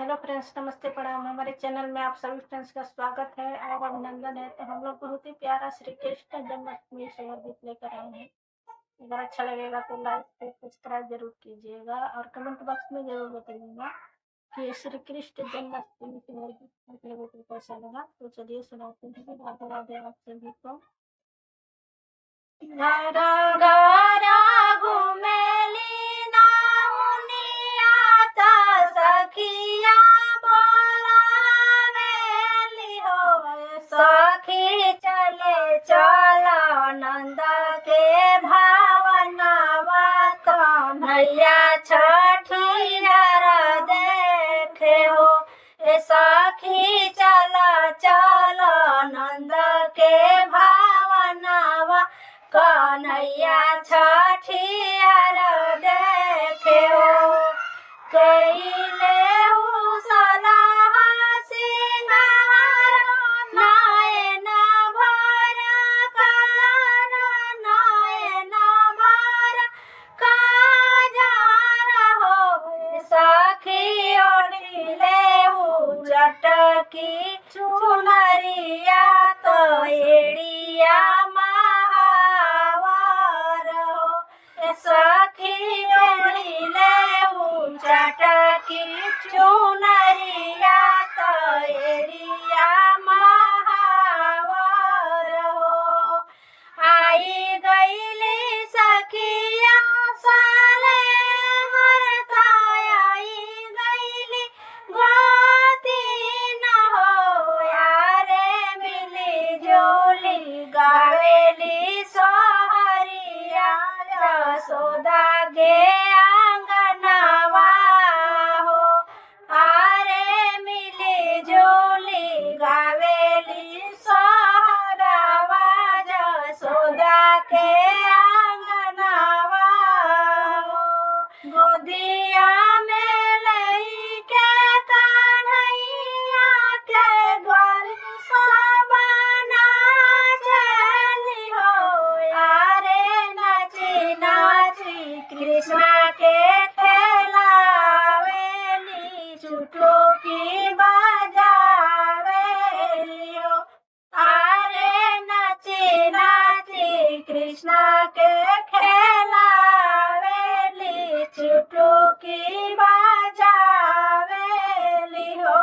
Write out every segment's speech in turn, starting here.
Hello friends, नमस्ते प्रणाम। हमारे चैनल में आप सभी फ्रेंड्स का स्वागत है और अभिनंदन है। तो हम लोग बहुत ही प्यारा श्री कृष्ण जन्माष्टमी से गीत लेकर आए हैं। अगर अच्छा लगेगा तो लाइक से सब्सक्राइब जरूर कीजिएगा और कमेंट बॉक्स में जरूर बताइएगा कि श्री कृष्ण जन्माष्टमी से गीत आप लोगों को कैसा लगा। तो चलिए सुनाते हैं। राधे राधे आप सभी को। घर घर घुमेली नाउनिया ता सखिया बोलावेली हो। सखी चले चल नंद के भावनावा कन्हैया छठियार देखे हो। ए सखी चल चल नंद के भावनावा कन्हैया छठियार देखे हो। कैले सलाह सिंगार नयन भर काजर नयन भर काजर हो। सखी ओढ़िले चटकी चुनरिया तो एड़िया सखी ओढ़िले चटकी चुनरिया तो एड़िया महावर हो। आई गईली सखिया साले हरता आई गईली गोती न हो। यारे मिली जोली गावेली सोहरिया यशोदा गे आंगनवा हो। आरे मिली जोली गावेली सोहरवा यशोदा के आंगनवा हो। गोदिया में लइके कन्हैया के ग्वाल सब नाचली हो। यारे नाची नाची कृष्णा के खेलावेली चुटकी बजावेली हो। आरे नाची नाची कृष्णा के खेलावेली चुटकी बजावेली हो।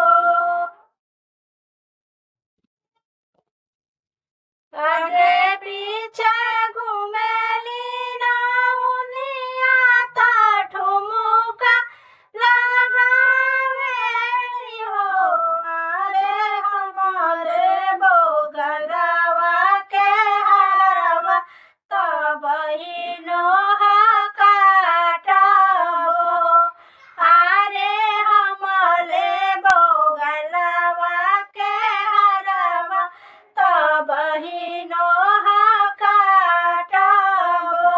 आगे पीछे घुमेली नाउनिया ता ठुमुका लगावेली हो। अरे हमारे बोगरवा के हरवा तो बहिनो काटा हो। अरे हमले बोगलवा के हरवा तो बहिनो काटा हो।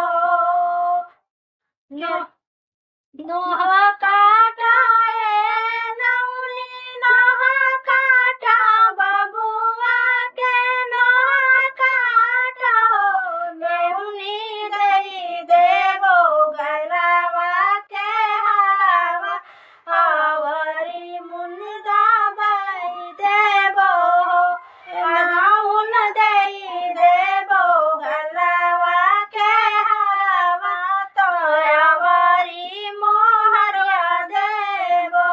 नोह काटाए नौली नोह काटा बबुआ के नोह काटा हो। नेहुनी दई देवो गलवा के हरवा आवरी मुंदा बाई देवो। नाउन दई देवो गलवा के हरवा तो आवरी मोहरिया देवो।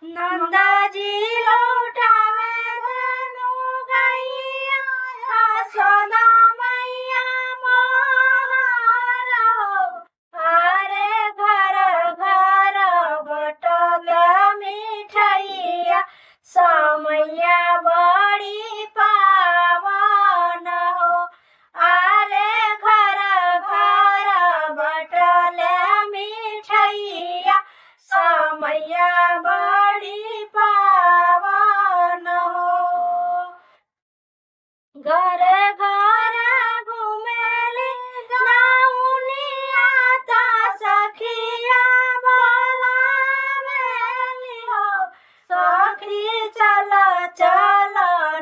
नंदा जी लौटावे धनु गैया यशोदा मैया मोहर हो। अरे घर घर बटल मिठैया समैया बड़ी पावन हो। अरे घर घर बटल मिठैया समैया बड़ी पावन हो। घर घर घुमेली नाउनिया ता सखिया बोलावेली हो। सखी चल चल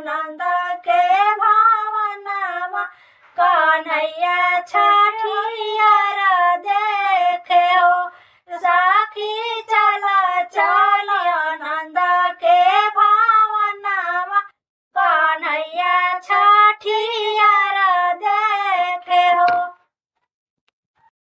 नंद के भावनावा कन्हैया छठियार देखे हो। सखी चल चल अच्छा